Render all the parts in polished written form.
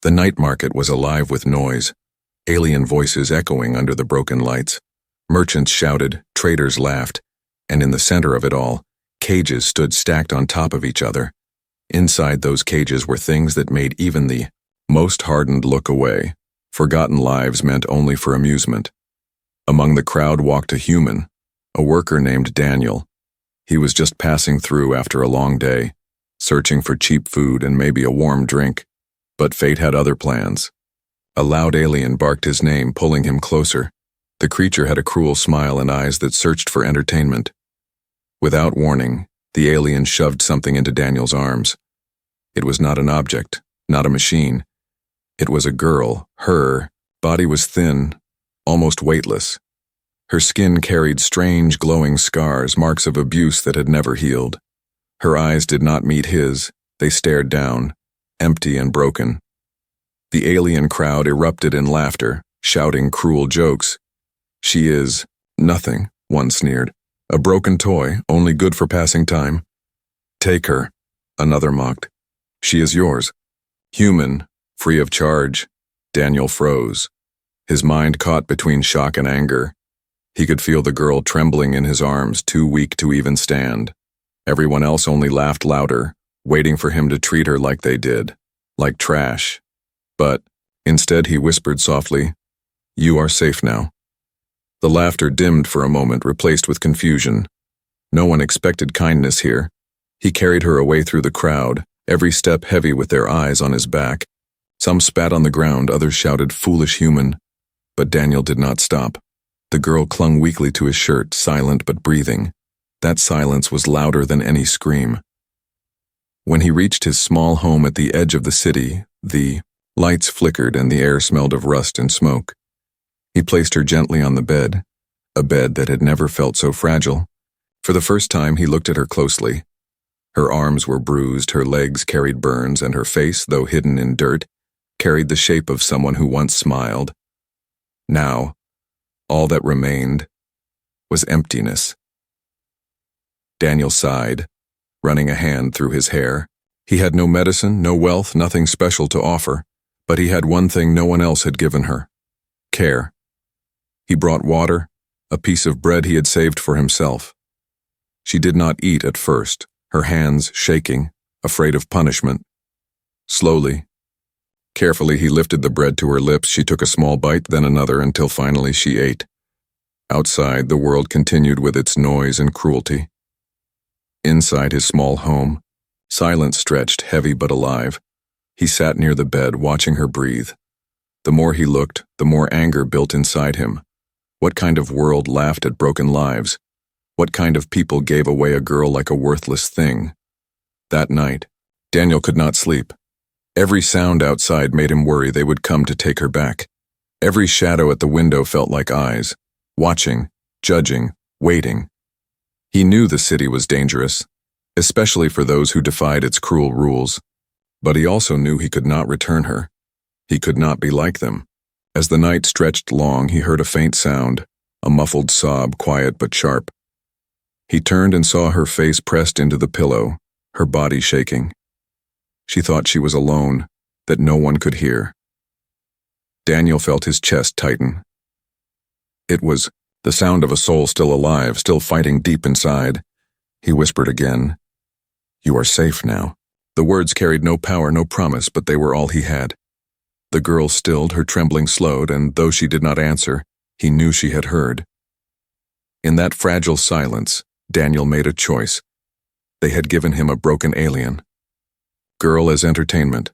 The night market was alive with noise, alien voices echoing under the broken lights. Merchants shouted, traders laughed, and in the center of it all, cages stood stacked on top of each other. Inside those cages were things that made even the most hardened look away. Forgotten lives meant only for amusement. Among the crowd walked a human, a worker named Daniel. He was just passing through after a long day, searching for cheap food and maybe a warm drink. But fate had other plans. A loud alien barked his name, pulling him closer. The creature had a cruel smile and eyes that searched for entertainment. Without warning, the alien shoved something into Daniel's arms. It was not an object, not a machine. It was a girl. Her body was thin, almost weightless. Her skin carried strange glowing scars, marks of abuse that had never healed. Her eyes did not meet his. They stared down, empty and broken. The alien crowd erupted in laughter, shouting cruel jokes. "She is nothing," one sneered. "A broken toy, only good for passing time." "Take her," another mocked. "She is yours." Human, free of charge. Daniel froze. His mind caught between shock and anger. He could feel the girl trembling in his arms, too weak to even stand. Everyone else only laughed louder, waiting for him to treat her like they did, like trash. But instead he whispered softly, "You are safe now." The laughter dimmed for a moment, replaced with confusion. No one expected kindness here. He carried her away through the crowd, every step heavy with their eyes on his back. Some spat on the ground, others shouted, "Foolish human." But Daniel did not stop. The girl clung weakly to his shirt, silent but breathing. That silence was louder than any scream. When he reached his small home at the edge of the city, the lights flickered and the air smelled of rust and smoke. He placed her gently on the bed, a bed that had never felt so fragile. For the first time, he looked at her closely. Her arms were bruised, her legs carried burns, and her face, though hidden in dirt, carried the shape of someone who once smiled. Now, all that remained was emptiness. Daniel sighed, running a hand through his hair. He had no medicine, no wealth, nothing special to offer, but he had one thing no one else had given her: care. He brought water, a piece of bread he had saved for himself. She did not eat at first, her hands shaking, afraid of punishment. Slowly, carefully he lifted the bread to her lips. She took a small bite, then another, until finally she ate. Outside, the world continued with its noise and cruelty. Inside his small home, silence stretched, heavy but alive. He sat near the bed, watching her breathe. The more he looked, the more anger built inside him. What kind of world laughed at broken lives? What kind of people gave away a girl like a worthless thing? That night, Daniel could not sleep. Every sound outside made him worry they would come to take her back. Every shadow at the window felt like eyes, watching, judging, waiting. He knew the city was dangerous, especially for those who defied its cruel rules. But he also knew he could not return her. He could not be like them. As the night stretched long, he heard a faint sound, a muffled sob, quiet but sharp. He turned and saw her face pressed into the pillow, her body shaking. She thought she was alone, that no one could hear. Daniel felt his chest tighten. It was the sound of a soul still alive, still fighting deep inside. He whispered again, "You are safe now." The words carried no power, no promise, but they were all he had. The girl stilled, her trembling slowed, and though she did not answer, he knew she had heard. In that fragile silence, Daniel made a choice. They had given him a broken alien. Girl as entertainment.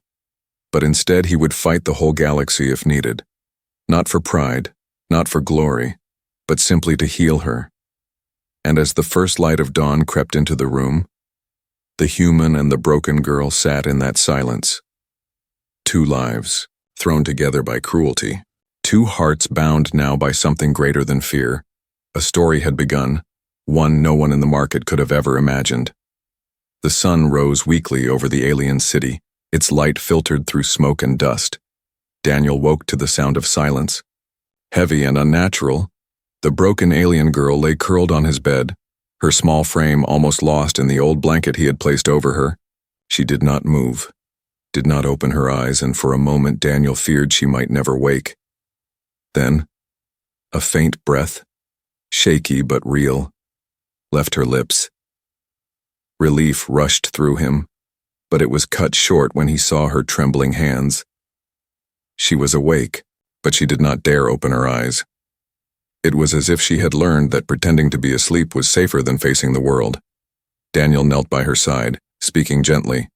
But instead he would fight the whole galaxy if needed. Not for pride, not for glory, but simply to heal her. And as the first light of dawn crept into the room, the human and the broken girl sat in that silence. Two lives, thrown together by cruelty. Two hearts bound now by something greater than fear. A story had begun, one no one in the market could have ever imagined. The sun rose weakly over the alien city, its light filtered through smoke and dust. Daniel woke to the sound of silence. Heavy and unnatural, the broken alien girl lay curled on his bed, her small frame almost lost in the old blanket he had placed over her. She did not move. did not open her eyes, and for a moment Daniel feared she might never wake. Then, a faint breath, shaky but real, left her lips. Relief rushed through him, but it was cut short when he saw her trembling hands. She was awake, but she did not dare open her eyes. It was as if she had learned that pretending to be asleep was safer than facing the world. Daniel knelt by her side, speaking gently.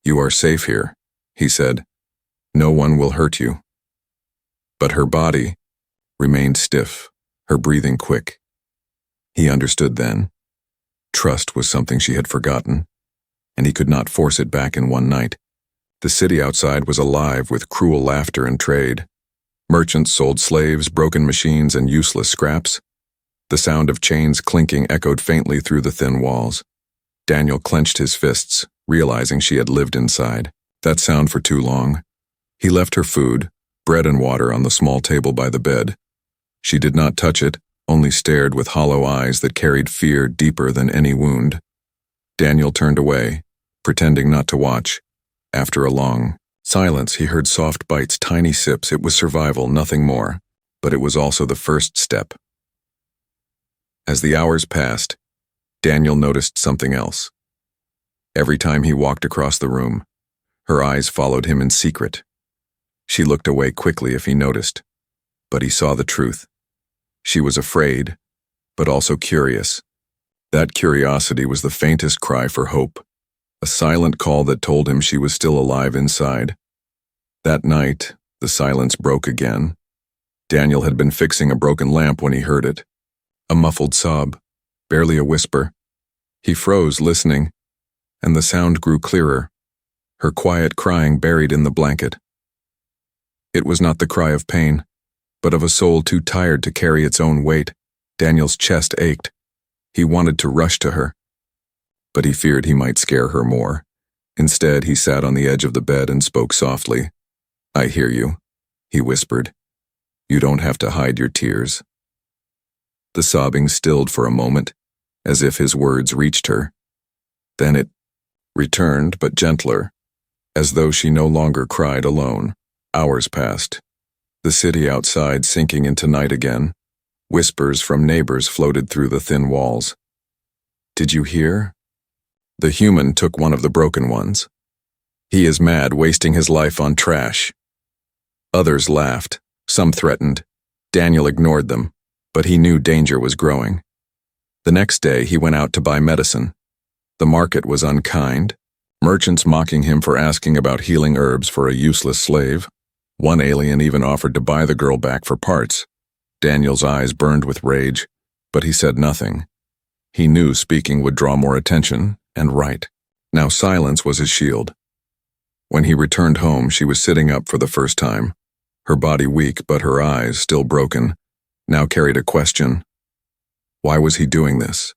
"You are safe here," he said. "No one will hurt you." But her body remained stiff, her breathing quick. He understood then. Trust was something she had forgotten, and he could not force it back in one night. The city outside was alive with cruel laughter and trade. Merchants sold slaves, broken machines, and useless scraps. The sound of chains clinking echoed faintly through the thin walls. Daniel clenched his fists, realizing she had lived inside. That sound for too long. He left her food, bread and water, on the small table by the bed. She did not touch it, only stared with hollow eyes that carried fear deeper than any wound. Daniel turned away, pretending not to watch. After a long silence, he heard soft bites, tiny sips. It was survival, nothing more, but it was also the first step. As the hours passed, Daniel noticed something else. Every time he walked across the room, her eyes followed him in secret. She looked away quickly if he noticed, but he saw the truth. She was afraid, but also curious. That curiosity was the faintest cry for hope, a silent call that told him she was still alive inside. That night, the silence broke again. Daniel had been fixing a broken lamp when he heard it. A muffled sob, barely a whisper. He froze, listening, and the sound grew clearer, her quiet crying buried in the blanket. It was not the cry of pain, but of a soul too tired to carry its own weight. Daniel's chest ached. He wanted to rush to her, but he feared he might scare her more. Instead, he sat on the edge of the bed and spoke softly. "I hear you," he whispered. "You don't have to hide your tears." The sobbing stilled for a moment, as if his words reached her. Then it returned, but gentler, as though she no longer cried alone. Hours passed, the city outside sinking into night again. Whispers from neighbors floated through the thin walls. "Did you hear? The human took one of the broken ones. He is mad, wasting his life on trash." Others laughed, some threatened. Daniel ignored them, but he knew danger was growing. The next day, he went out to buy medicine. The market was unkind, merchants mocking him for asking about healing herbs for a useless slave. One alien even offered to buy the girl back for parts. Daniel's eyes burned with rage, but he said nothing. He knew speaking would draw more attention, and right. Now silence was his shield. When he returned home, she was sitting up for the first time. Her body weak, but her eyes, still broken, now carried a question. Why was he doing this?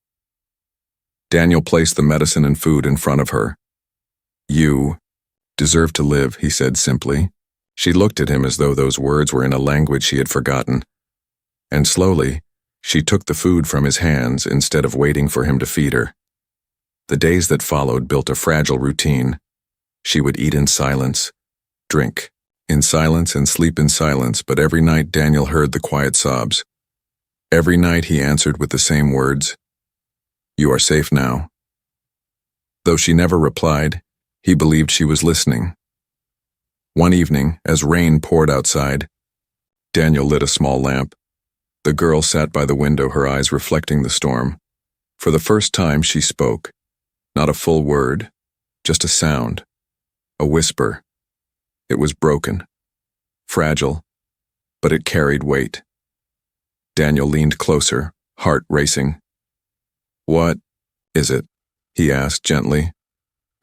Daniel placed the medicine and food in front of her. "You deserve to live," he said simply. She looked at him as though those words were in a language she had forgotten. And slowly, she took the food from his hands instead of waiting for him to feed her. The days that followed built a fragile routine. She would eat in silence, drink in silence, and sleep in silence, but every night Daniel heard the quiet sobs. Every night he answered with the same words, "You are safe now." Though she never replied, he believed she was listening. One evening, as rain poured outside, Daniel lit a small lamp. The girl sat by the window, her eyes reflecting the storm. For the first time she spoke. Not a full word, just a sound, a whisper. It was broken, fragile, but it carried weight. Daniel leaned closer, heart racing. "What is it?" he asked gently.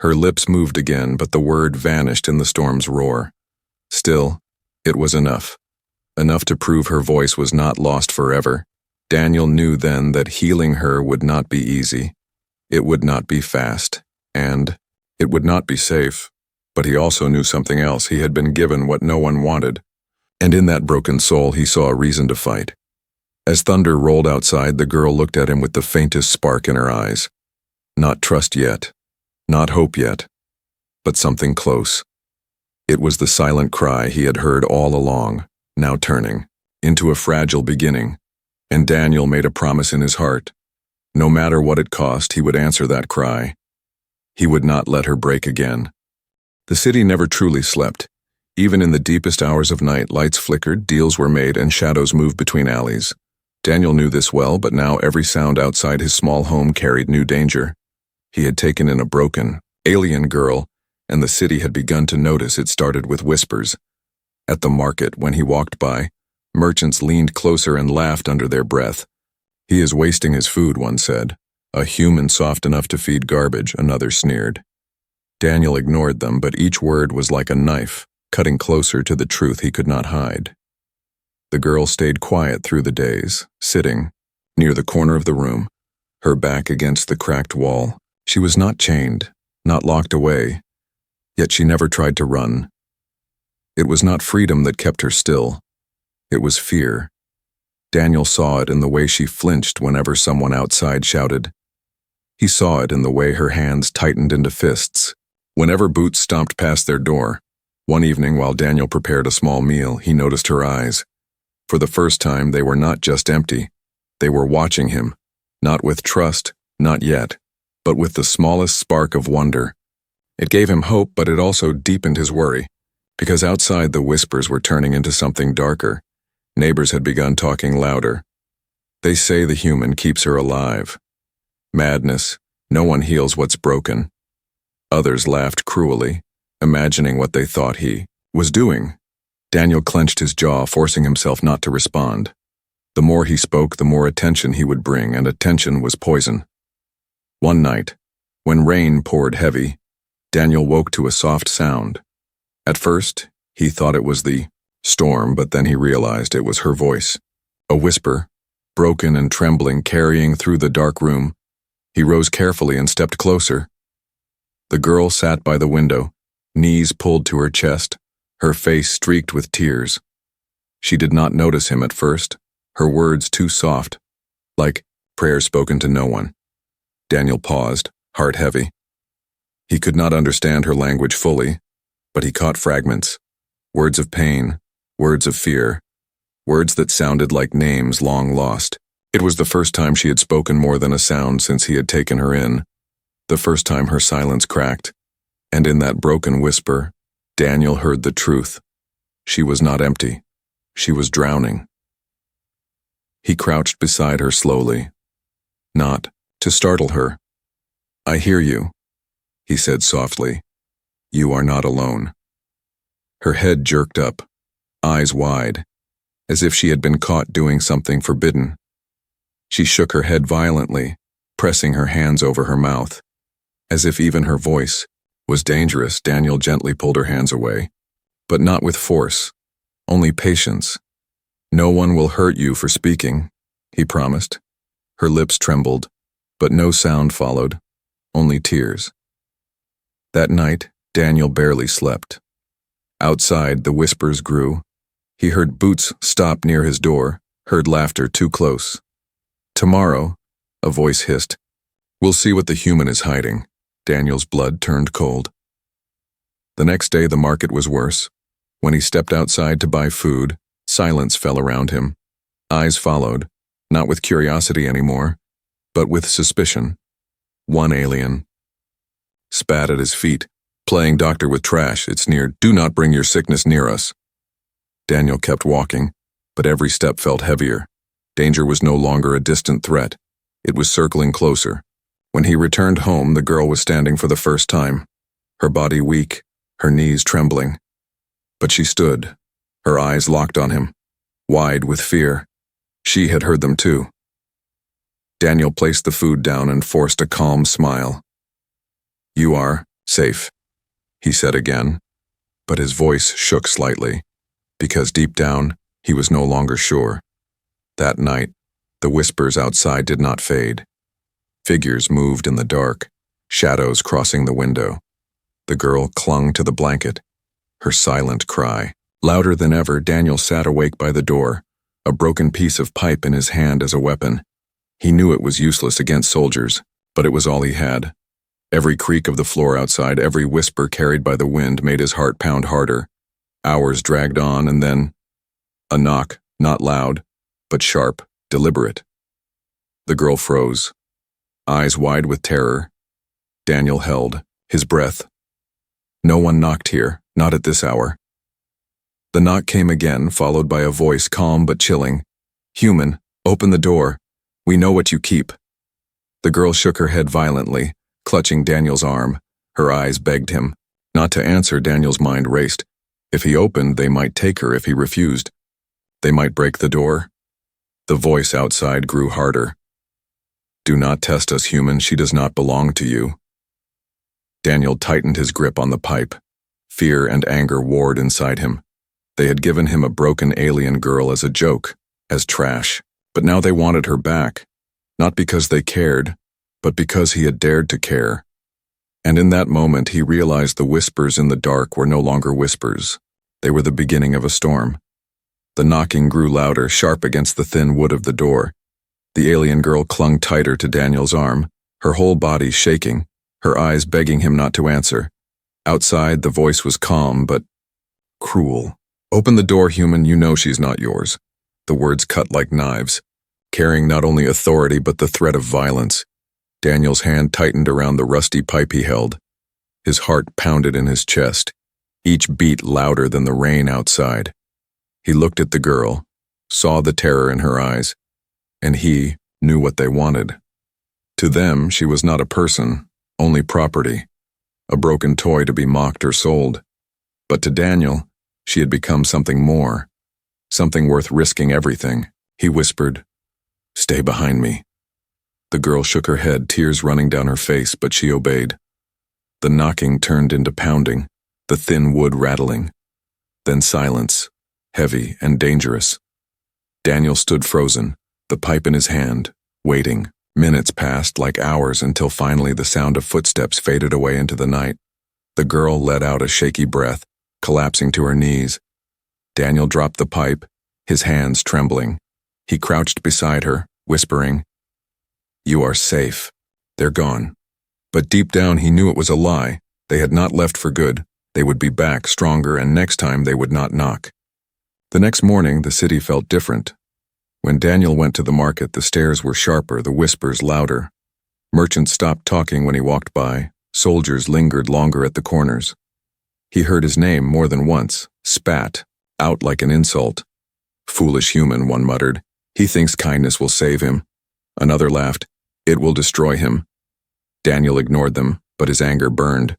Her lips moved again, but the word vanished in the storm's roar. Still, it was enough. Enough to prove her voice was not lost forever. Daniel knew then that healing her would not be easy. It would not be fast, and it would not be safe. But he also knew something else. He had been given what no one wanted, and in that broken soul he saw a reason to fight. As thunder rolled outside, the girl looked at him with the faintest spark in her eyes. Not trust yet, not hope yet, but something close. It was the silent cry he had heard all along, now turning into a fragile beginning, and Daniel made a promise in his heart. No matter what it cost, he would answer that cry. He would not let her break again. The city never truly slept. Even in the deepest hours of night, lights flickered, deals were made, and shadows moved between alleys. Daniel knew this well, but now every sound outside his small home carried new danger. He had taken in a broken, alien girl, and the city had begun to notice. It started with whispers. At the market, when he walked by, merchants leaned closer and laughed under their breath. "He is wasting his food," one said. "A human soft enough to feed garbage," another sneered. Daniel ignored them, but each word was like a knife, cutting closer to the truth he could not hide. The girl stayed quiet through the days, sitting near the corner of the room, her back against the cracked wall. She was not chained, not locked away, yet she never tried to run. It was not freedom that kept her still. It was fear. Daniel saw it in the way she flinched whenever someone outside shouted. He saw it in the way her hands tightened into fists whenever boots stomped past their door. One evening, while Daniel prepared a small meal, he noticed her eyes. For the first time, they were not just empty. They were watching him, not with trust, not yet, but with the smallest spark of wonder. It gave him hope, but it also deepened his worry, because outside the whispers were turning into something darker. Neighbors had begun talking louder. "They say the human keeps her alive. Madness, no one heals what's broken." Others laughed cruelly, imagining what they thought he was doing. Daniel clenched his jaw, forcing himself not to respond. The more he spoke, the more attention he would bring, and attention was poison. One night, when rain poured heavy, Daniel woke to a soft sound. At first, he thought it was the storm, but then he realized it was her voice. A whisper, broken and trembling, carrying through the dark room. He rose carefully and stepped closer. The girl sat by the window, knees pulled to her chest, her face streaked with tears. She did not notice him at first, her words too soft, like prayers spoken to no one. Daniel paused, heart heavy. He could not understand her language fully, but he caught fragments, words of pain, words of fear, words that sounded like names long lost. It was the first time she had spoken more than a sound since he had taken her in, the first time her silence cracked, and in that broken whisper, Daniel heard the truth. She was not empty. She was drowning. He crouched beside her slowly, not to startle her. "I hear you," he said softly. "You are not alone." Her head jerked up, eyes wide, as if she had been caught doing something forbidden. She shook her head violently, pressing her hands over her mouth. As if even her voice was dangerous, Daniel gently pulled her hands away, but not with force, only patience. "No one will hurt you for speaking," he promised. Her lips trembled, but no sound followed, only tears. That night, Daniel barely slept. Outside, the whispers grew. He heard boots stop near his door, heard laughter too close. "Tomorrow," a voice hissed, "we'll see what the human is hiding." Daniel's blood turned cold. The next day, the market was worse. When he stepped outside to buy food, silence fell around him. Eyes followed, not with curiosity anymore, but with suspicion. One alien spat at his feet, playing doctor with trash. It sneered, "Do not bring your sickness near us." Daniel kept walking, but every step felt heavier. Danger was no longer a distant threat. It was circling closer. When he returned home, the girl was standing for the first time, her body weak, her knees trembling. But she stood, her eyes locked on him, wide with fear. She had heard them too. Daniel placed the food down and forced a calm smile. "You are safe," he said again, but his voice shook slightly, because deep down, he was no longer sure. That night, the whispers outside did not fade. Figures moved in the dark, shadows crossing the window. The girl clung to the blanket, her silent cry. Louder than ever, Daniel sat awake by the door, a broken piece of pipe in his hand as a weapon. He knew it was useless against soldiers, but it was all he had. Every creak of the floor outside, every whisper carried by the wind made his heart pound harder. Hours dragged on, and then a knock, not loud, but sharp, deliberate. The girl froze, eyes wide with terror. Daniel held his breath. No one knocked here, not at this hour. The knock came again, followed by a voice calm but chilling. "Human, open the door. We know what you keep." The girl shook her head violently, clutching Daniel's arm. Her eyes begged him not to answer. Daniel's mind raced. If he opened, they might take her. If he refused, they might break the door. The voice outside grew harder. "Do not test us, human. She does not belong to you." Daniel tightened his grip on the pipe. Fear and anger warred inside him. They had given him a broken alien girl as a joke, as trash. But now they wanted her back, not because they cared, but because he had dared to care. And in that moment he realized the whispers in the dark were no longer whispers. They were the beginning of a storm. The knocking grew louder, sharp against the thin wood of the door. The alien girl clung tighter to Daniel's arm, her whole body shaking, her eyes begging him not to answer. Outside, the voice was calm, but cruel. "Open the door, human. You know she's not yours." The words cut like knives, carrying not only authority but the threat of violence. Daniel's hand tightened around the rusty pipe he held. His heart pounded in his chest, each beat louder than the rain outside. He looked at the girl, saw the terror in her eyes, and he knew what they wanted. To them, she was not a person, only property, a broken toy to be mocked or sold. But to Daniel, she had become something more, something worth risking everything. He whispered, "Stay behind me." The girl shook her head, tears running down her face, but she obeyed. The knocking turned into pounding, the thin wood rattling. Then silence, heavy and dangerous. Daniel stood frozen, the pipe in his hand, waiting. Minutes passed like hours until finally the sound of footsteps faded away into the night. The girl let out a shaky breath, collapsing to her knees. Daniel dropped the pipe, his hands trembling. He crouched beside her, whispering, "You are safe. They're gone." But deep down he knew it was a lie. They had not left for good. They would be back, stronger, and next time they would not knock. The next morning, the city felt different. When Daniel went to the market, the stares were sharper, the whispers louder. Merchants stopped talking when he walked by. Soldiers lingered longer at the corners. He heard his name more than once, spat, out like an insult. "Foolish human," one muttered. "He thinks kindness will save him." Another laughed. "It will destroy him." Daniel ignored them, but his anger burned.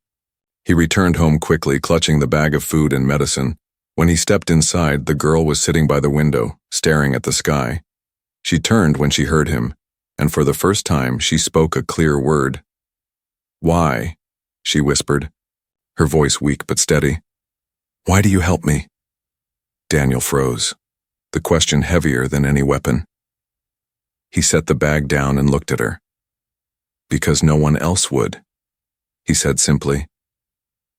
He returned home quickly, clutching the bag of food and medicine. When he stepped inside, the girl was sitting by the window, staring at the sky. She turned when she heard him, and for the first time she spoke a clear word. "Why?" she whispered, her voice weak but steady. "Why do you help me?" Daniel froze, the question heavier than any weapon. He set the bag down and looked at her. "Because no one else would," he said simply.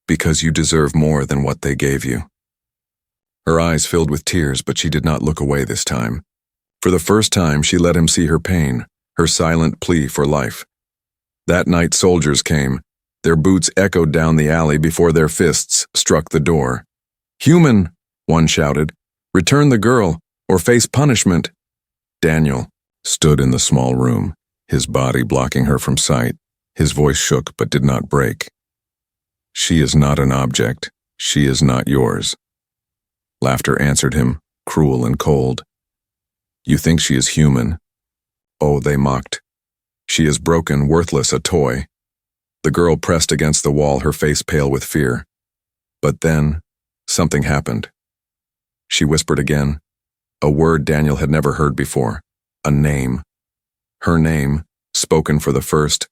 "Because you deserve more than what they gave you." Her eyes filled with tears, but she did not look away this time. For the first time, she let him see her pain, her silent plea for life. That night, soldiers came. Their boots echoed down the alley before their fists struck the door. "Human," one shouted, "return the girl, or face punishment." Daniel stood in the small room, his body blocking her from sight. His voice shook but did not break. "She is not an object. She is not yours." Laughter answered him, cruel and cold. "You think she is human?" "Oh," they mocked. "She is broken, worthless, a toy." The girl pressed against the wall, her face pale with fear. But then, something happened. She whispered again, a word Daniel had never heard before, a name. Her name, spoken for the first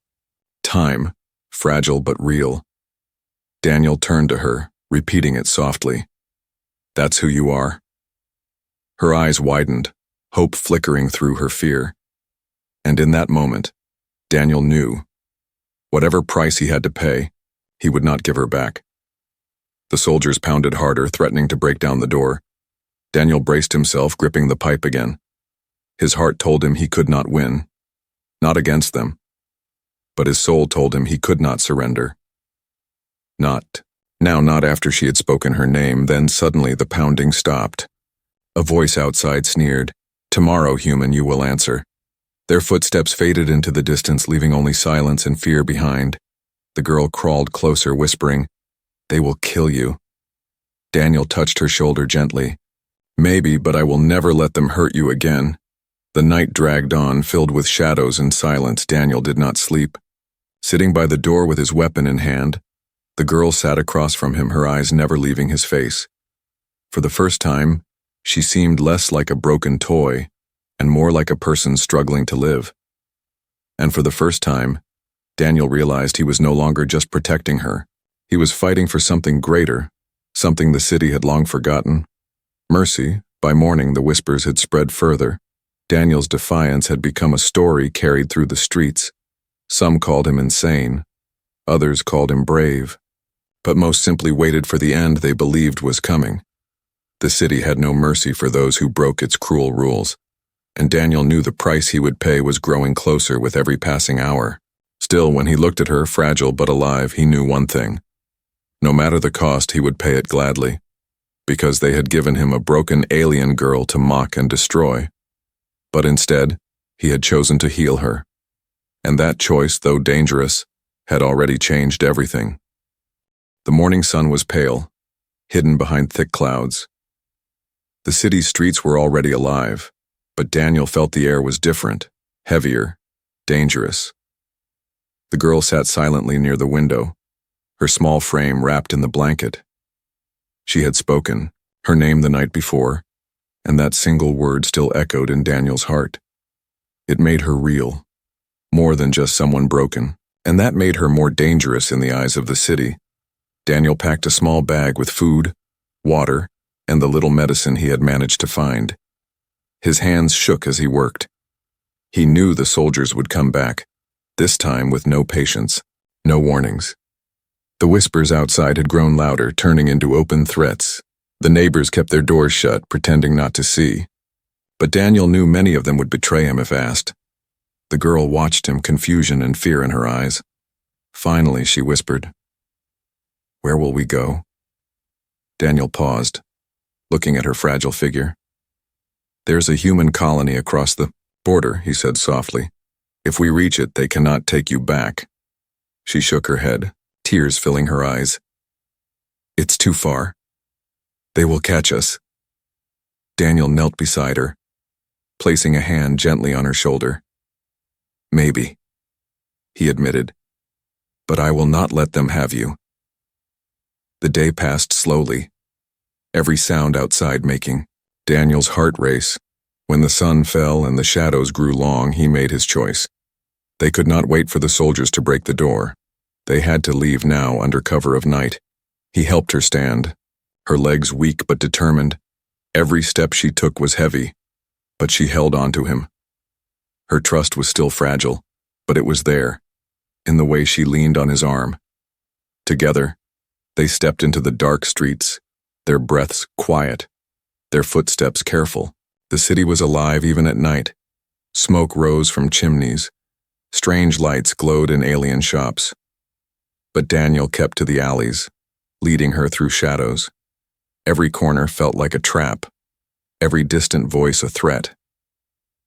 time, fragile but real. Daniel turned to her, repeating it softly. "That's who you are." Her eyes widened, hope flickering through her fear. And in that moment, Daniel knew. Whatever price he had to pay, he would not give her back. The soldiers pounded harder, threatening to break down the door. Daniel braced himself, gripping the pipe again. His heart told him he could not win. Not against them, but his soul told him he could not surrender. Not. Now, not after she had spoken her name. Then suddenly the pounding stopped. A voice outside sneered, "Tomorrow, human, you will answer." Their footsteps faded into the distance, leaving only silence and fear behind. The girl crawled closer, whispering, "They will kill you." Daniel touched her shoulder gently. "Maybe, but I will never let them hurt you again." The night dragged on, filled with shadows and silence. Daniel did not sleep. Sitting by the door with his weapon in hand, the girl sat across from him, her eyes never leaving his face. For the first time, she seemed less like a broken toy and more like a person struggling to live. And for the first time, Daniel realized he was no longer just protecting her. He was fighting for something greater, something the city had long forgotten. Mercy. By morning, the whispers had spread further. Daniel's defiance had become a story carried through the streets. Some called him insane. Others called him brave. But most simply waited for the end they believed was coming. The city had no mercy for those who broke its cruel rules, and Daniel knew the price he would pay was growing closer with every passing hour. Still, when he looked at her, fragile but alive, he knew one thing. No matter the cost, he would pay it gladly, because they had given him a broken alien girl to mock and destroy. But instead, he had chosen to heal her. And that choice, though dangerous, had already changed everything. The morning sun was pale, hidden behind thick clouds. The city's streets were already alive, but Daniel felt the air was different, heavier, dangerous. The girl sat silently near the window, her small frame wrapped in the blanket. She had spoken, her name the night before, and that single word still echoed in Daniel's heart. It made her real, more than just someone broken, and that made her more dangerous in the eyes of the city. Daniel packed a small bag with food, water, and the little medicine he had managed to find. His hands shook as he worked. He knew the soldiers would come back, this time with no patience, no warnings. The whispers outside had grown louder, turning into open threats. The neighbors kept their doors shut, pretending not to see. But Daniel knew many of them would betray him if asked. The girl watched him, confusion and fear in her eyes. Finally, she whispered, "Where will we go?" Daniel paused, looking at her fragile figure. "There's a human colony across the border," he said softly. "If we reach it, they cannot take you back." She shook her head, tears filling her eyes. "It's too far. They will catch us." Daniel knelt beside her, placing a hand gently on her shoulder. "Maybe," he admitted, "but I will not let them have you." The day passed slowly, every sound outside making Daniel's heart race. When the sun fell and the shadows grew long, he made his choice. They could not wait for the soldiers to break the door. They had to leave now under cover of night. He helped her stand, her legs weak but determined. Every step she took was heavy, but she held on to him. Her trust was still fragile, but it was there, in the way she leaned on his arm. Together, they stepped into the dark streets, their breaths quiet, their footsteps careful. The city was alive even at night. Smoke rose from chimneys. Strange lights glowed in alien shops. But Daniel kept to the alleys, leading her through shadows. Every corner felt like a trap, every distant voice a threat.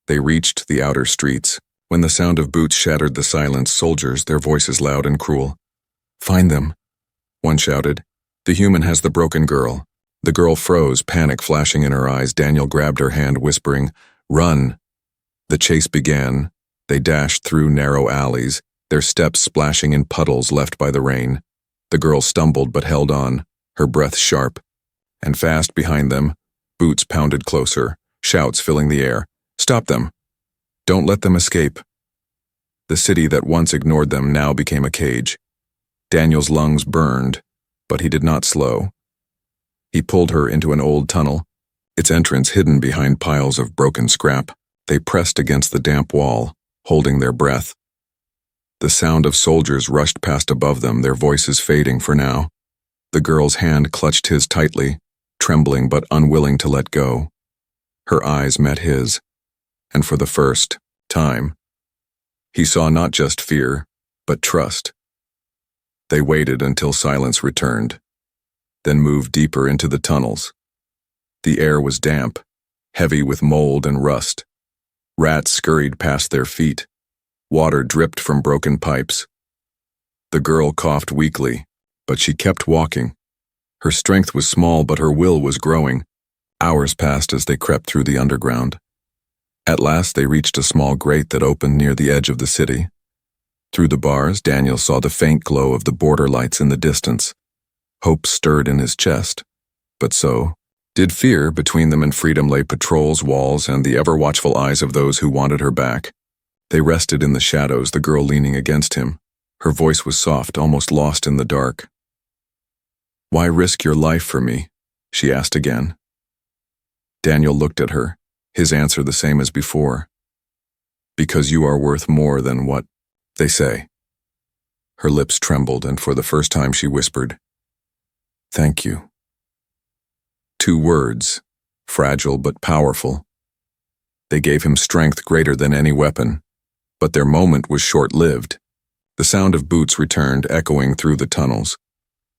They reached the outer streets. When the sound of boots shattered the silence, soldiers, their voices loud and cruel. "Find them," one shouted. "The human has the broken girl." The girl froze, panic flashing in her eyes. Daniel grabbed her hand, whispering, "Run." The chase began. They dashed through narrow alleys, their steps splashing in puddles left by the rain. The girl stumbled but held on, her breath sharp. And fast behind them, boots pounded closer, shouts filling the air. "Stop them! Don't let them escape!" The city that once ignored them now became a cage. Daniel's lungs burned, but he did not slow. He pulled her into an old tunnel, its entrance hidden behind piles of broken scrap. They pressed against the damp wall, holding their breath. The sound of soldiers rushed past above them, their voices fading for now. The girl's hand clutched his tightly, trembling but unwilling to let go. Her eyes met his, and for the first time, he saw not just fear, but trust. They waited until silence returned, then moved deeper into the tunnels. The air was damp, heavy with mold and rust. Rats scurried past their feet. Water dripped from broken pipes. The girl coughed weakly, but she kept walking. Her strength was small, but her will was growing. Hours passed as they crept through the underground. At last they reached a small grate that opened near the edge of the city. Through the bars, Daniel saw the faint glow of the border lights in the distance. Hope stirred in his chest, but so did fear. Between them and freedom lay patrols, walls, and the ever-watchful eyes of those who wanted her back. They rested in the shadows, the girl leaning against him. Her voice was soft, almost lost in the dark. "Why risk your life for me?" she asked again. Daniel looked at her, his answer the same as before. "Because you are worth more than what they say." Her lips trembled, and for the first time she whispered, "Thank you." 2 words, fragile but powerful. They gave him strength greater than any weapon, but their moment was short-lived. The sound of boots returned, echoing through the tunnels.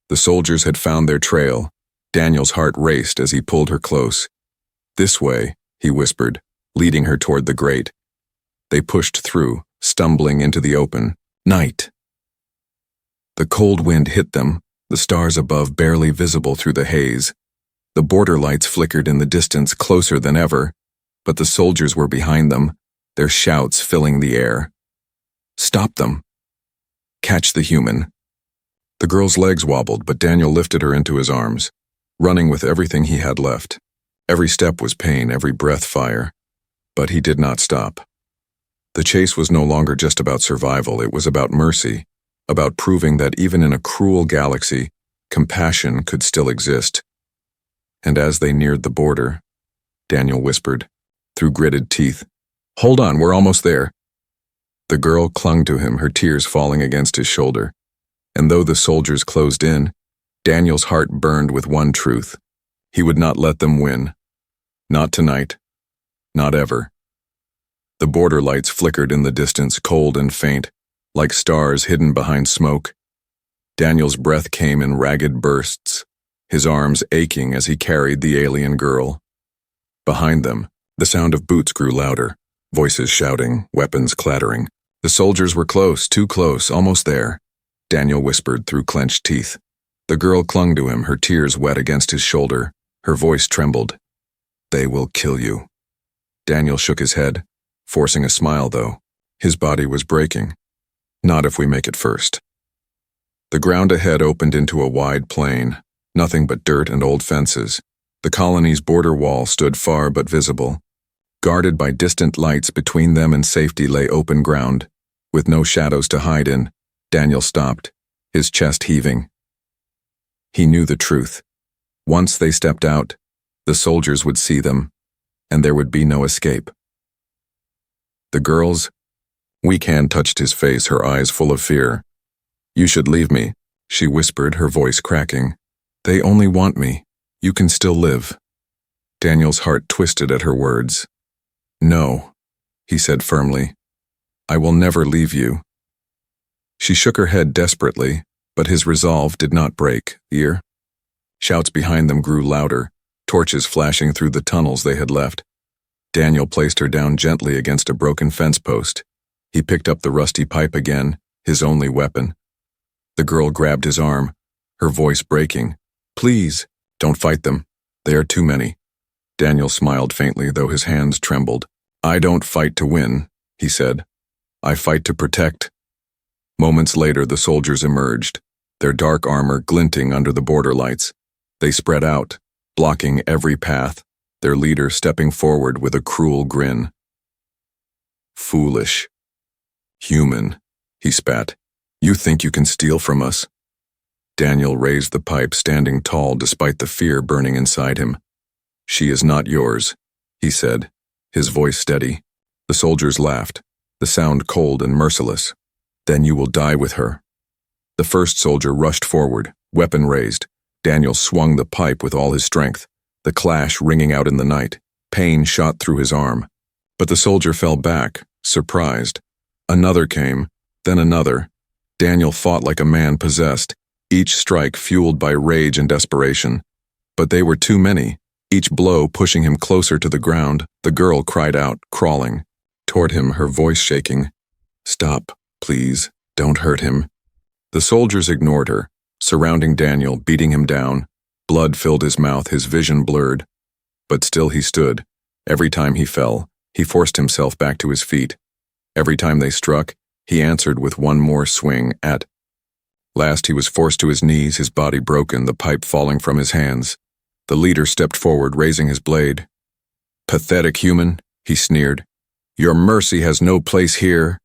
The soldiers had found their trail. Daniel's heart raced as he pulled her close. "This way," he whispered, leading her toward the grate. They pushed through, stumbling into the open. Night. The cold wind hit them, the stars above barely visible through the haze. The border lights flickered in the distance, closer than ever, but the soldiers were behind them, their shouts filling the air. "Stop them! Catch the human!" The girl's legs wobbled, but Daniel lifted her into his arms, running with everything he had left. Every step was pain, every breath fire, but he did not stop. The chase was no longer just about survival, it was about mercy, about proving that even in a cruel galaxy, compassion could still exist. And as they neared the border, Daniel whispered, through gritted teeth, "Hold on, we're almost there." The girl clung to him, her tears falling against his shoulder. And though the soldiers closed in, Daniel's heart burned with one truth. He would not let them win. Not tonight. Not ever. The border lights flickered in the distance, cold and faint, like stars hidden behind smoke. Daniel's breath came in ragged bursts, his arms aching as he carried the alien girl. Behind them, the sound of boots grew louder, voices shouting, weapons clattering. The soldiers were close, too close, almost there. Daniel whispered through clenched teeth. The girl clung to him, her tears wet against his shoulder. Her voice trembled. "They will kill you." Daniel shook his head, forcing a smile though. His body was breaking. "Not if we make it first." The ground ahead opened into a wide plain, nothing but dirt and old fences. The colony's border wall stood far but visible. Guarded by distant lights, between them and safety lay open ground, with no shadows to hide in. Daniel stopped, his chest heaving. He knew the truth. Once they stepped out, the soldiers would see them, and there would be no escape. The girl's weak hand touched his face, her eyes full of fear. "You should leave me," she whispered, her voice cracking. "They only want me. You can still live." Daniel's heart twisted at her words. "No," he said firmly. "I will never leave you." She shook her head desperately, but his resolve did not break. Shouts behind them grew louder, torches flashing through the tunnels they had left. Daniel placed her down gently against a broken fence post. He picked up the rusty pipe again, his only weapon. The girl grabbed his arm, her voice breaking. "Please, don't fight them. They are too many." Daniel smiled faintly, though his hands trembled. "I don't fight to win," he said. "I fight to protect." Moments later, the soldiers emerged, their dark armor glinting under the border lights. They spread out, blocking every path, their leader stepping forward with a cruel grin. "Foolish. Human," he spat. "You think you can steal from us?" Daniel raised the pipe, standing tall despite the fear burning inside him. "She is not yours," he said, his voice steady. The soldiers laughed, the sound cold and merciless. "Then you will die with her." The first soldier rushed forward, weapon raised. Daniel swung the pipe with all his strength, the clash ringing out in the night. Pain shot through his arm. But the soldier fell back, surprised. Another came, then another, Daniel fought like a man possessed, each strike fueled by rage and desperation. But they were too many, each blow pushing him closer to the ground. The girl cried out, crawling toward him, her voice shaking. "Stop, please, don't hurt him." The soldiers ignored her, surrounding Daniel, beating him down. Blood filled his mouth, his vision blurred. But still he stood. Every time he fell, he forced himself back to his feet. Every time they struck, he answered with one more swing. At last he was forced to his knees, his body broken, the pipe falling from his hands. The leader stepped forward, raising his blade. "Pathetic human," he sneered. "Your mercy has no place here."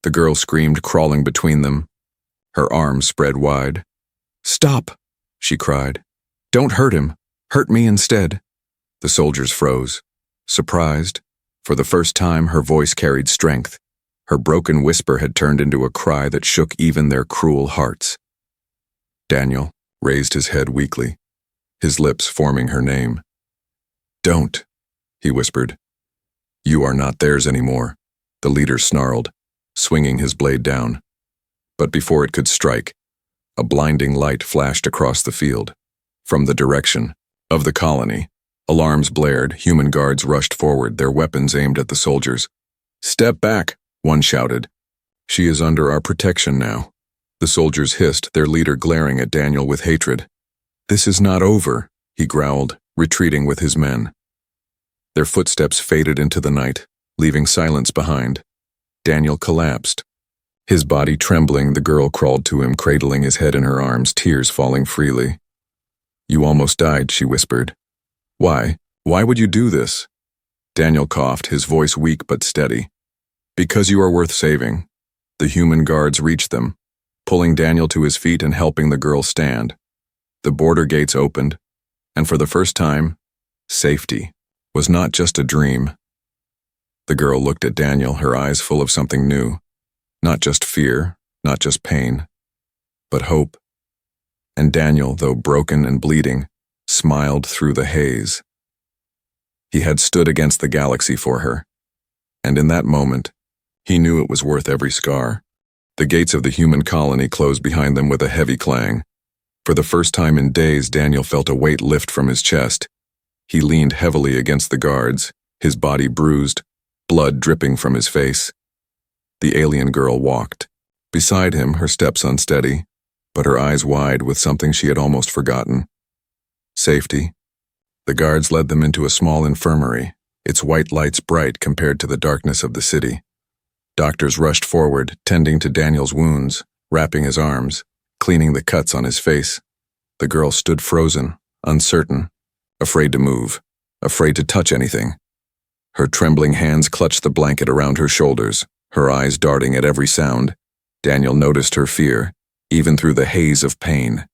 The girl screamed, crawling between them. Her arms spread wide. "Stop," she cried. "Don't hurt him. Hurt me instead." The soldiers froze, surprised. For the first time, her voice carried strength. Her broken whisper had turned into a cry that shook even their cruel hearts. Daniel raised his head weakly, his lips forming her name. "Don't," he whispered. "You are not theirs anymore," the leader snarled, swinging his blade down. But before it could strike, a blinding light flashed across the field. From the direction of the colony, alarms blared, human guards rushed forward, their weapons aimed at the soldiers. "Step back," one shouted. "She is under our protection now," the soldiers hissed, their leader glaring at Daniel with hatred. "This is not over," he growled, retreating with his men. Their footsteps faded into the night, leaving silence behind. Daniel collapsed. His body trembling, the girl crawled to him, cradling his head in her arms, tears falling freely. "You almost died," she whispered. "Why? Why would you do this?" Daniel coughed, his voice weak but steady. "Because you are worth saving." The human guards reached them, pulling Daniel to his feet and helping the girl stand. The border gates opened, and for the first time, safety was not just a dream. The girl looked at Daniel, her eyes full of something new. Not just fear, not just pain, but hope. And Daniel, though broken and bleeding, smiled through the haze. He had stood against the galaxy for her, and in that moment, he knew it was worth every scar. The gates of the human colony closed behind them with a heavy clang. For the first time in days, Daniel felt a weight lift from his chest. He leaned heavily against the guards, his body bruised, blood dripping from his face. The alien girl walked. Beside him, her steps unsteady, but her eyes wide with something she had almost forgotten. Safety. The guards led them into a small infirmary, its white lights bright compared to the darkness of the city. Doctors rushed forward, tending to Daniel's wounds, wrapping his arms, cleaning the cuts on his face. The girl stood frozen, uncertain, afraid to move, afraid to touch anything. Her trembling hands clutched the blanket around her shoulders, her eyes darting at every sound. Daniel noticed her fear, even through the haze of pain.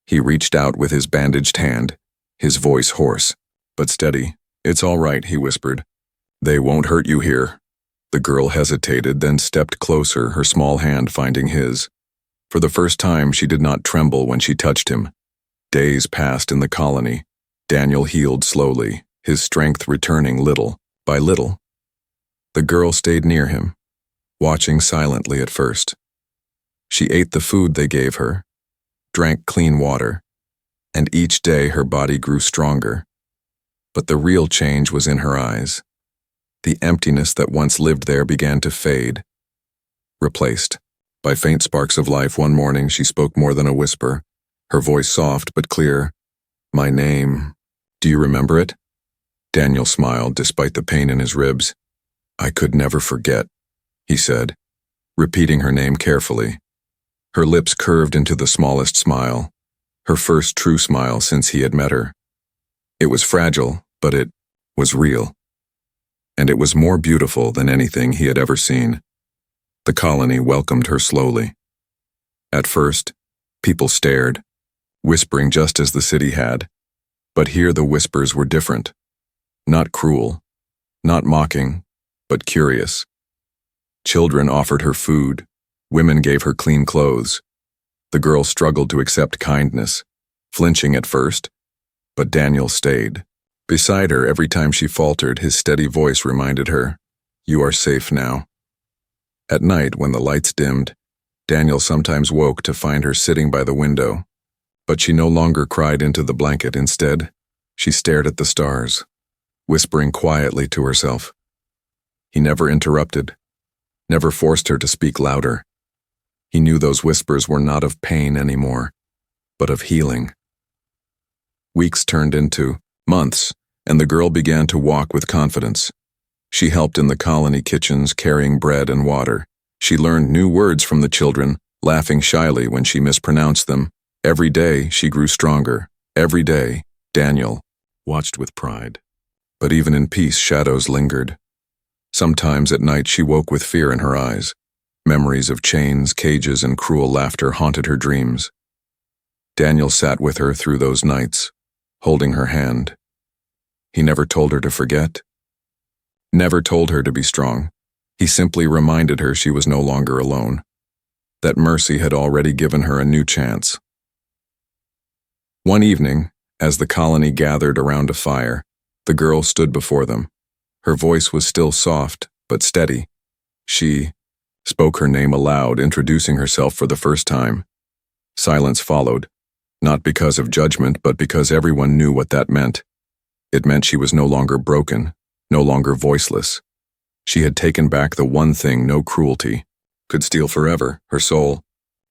He reached out with his bandaged hand, his voice hoarse, but steady. "It's all right," he whispered. "They won't hurt you here." The girl hesitated, then stepped closer, her small hand finding his. For the first time, she did not tremble when she touched him. Days passed in the colony. Daniel healed slowly, his strength returning little by little. The girl stayed near him, watching silently at first. She ate the food they gave her, drank clean water, and each day her body grew stronger. But the real change was in her eyes. The emptiness that once lived there began to fade, replaced by faint sparks of life. One morning she spoke more than a whisper, her voice soft but clear. "My name, do you remember it?" Daniel smiled despite the pain in his ribs. "I could never forget," he said, repeating her name carefully. Her lips curved into the smallest smile, her first true smile since he had met her. It was fragile, but it was real. And it was more beautiful than anything he had ever seen. The colony welcomed her slowly. At first, people stared, whispering just as the city had. But here the whispers were different. Not cruel, not mocking, but curious. Children offered her food. Women gave her clean clothes. The girl struggled to accept kindness, flinching at first, but Daniel stayed. Beside her, every time she faltered, his steady voice reminded her, "You are safe now." At night, when the lights dimmed, Daniel sometimes woke to find her sitting by the window, but she no longer cried into the blanket. Instead, she stared at the stars, whispering quietly to herself. He never interrupted, never forced her to speak louder. He knew those whispers were not of pain anymore, but of healing. Weeks turned into months, and the girl began to walk with confidence. She helped in the colony kitchens, carrying bread and water. She learned new words from the children, laughing shyly when she mispronounced them. Every day, she grew stronger. Every day, Daniel watched with pride. But even in peace, shadows lingered. Sometimes at night, she woke with fear in her eyes. Memories of chains, cages, and cruel laughter haunted her dreams. Daniel sat with her through those nights, holding her hand. He never told her to forget, never told her to be strong. He simply reminded her she was no longer alone, that mercy had already given her a new chance. One evening, as the colony gathered around a fire, the girl stood before them. Her voice was still soft, but steady. She spoke her name aloud, introducing herself for the first time. Silence followed, not because of judgment, but because everyone knew what that meant. It meant she was no longer broken, no longer voiceless. She had taken back the one thing no cruelty could steal forever, her soul.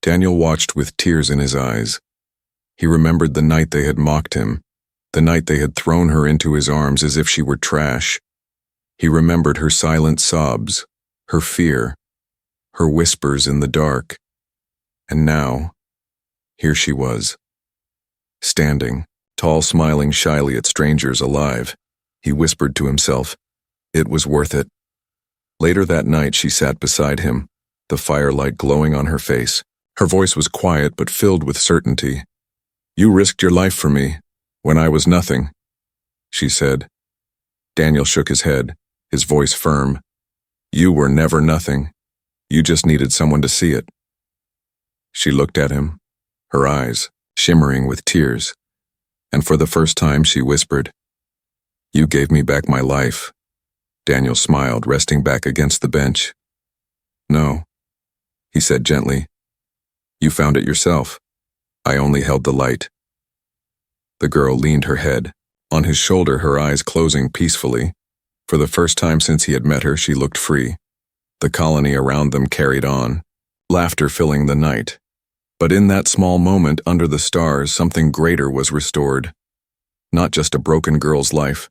Daniel watched with tears in his eyes. He remembered the night they had mocked him, the night they had thrown her into his arms as if she were trash. He remembered her silent sobs, her fear, her whispers in the dark. And now, here she was, standing, tall, smiling shyly at strangers, alive. He whispered to himself, it was worth it. Later that night, she sat beside him, the firelight glowing on her face. Her voice was quiet but filled with certainty. You risked your life for me, when I was nothing, she said. Daniel shook his head, his voice firm. You were never nothing. You just needed someone to see it. She looked at him, her eyes shimmering with tears, and for the first time she whispered, You gave me back my life. Daniel smiled, resting back against the bench. No, he said gently. You found it yourself. I only held the light. The girl leaned her head on his shoulder, her eyes closing peacefully. For the first time since he had met her, she looked free. The colony around them carried on, laughter filling the night. But in that small moment under the stars, something greater was restored. Not just a broken girl's life,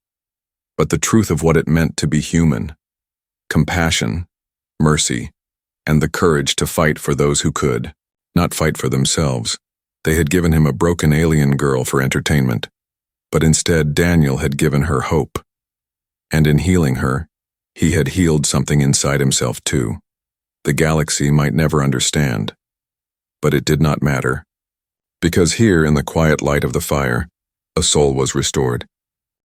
but the truth of what it meant to be human. Compassion, mercy, and the courage to fight for those who could, not fight for themselves. They had given him a broken alien girl for entertainment, but instead Daniel had given her hope. And in healing her, he had healed something inside himself too. The galaxy might never understand, but it did not matter. Because here in the quiet light of the fire, a soul was restored.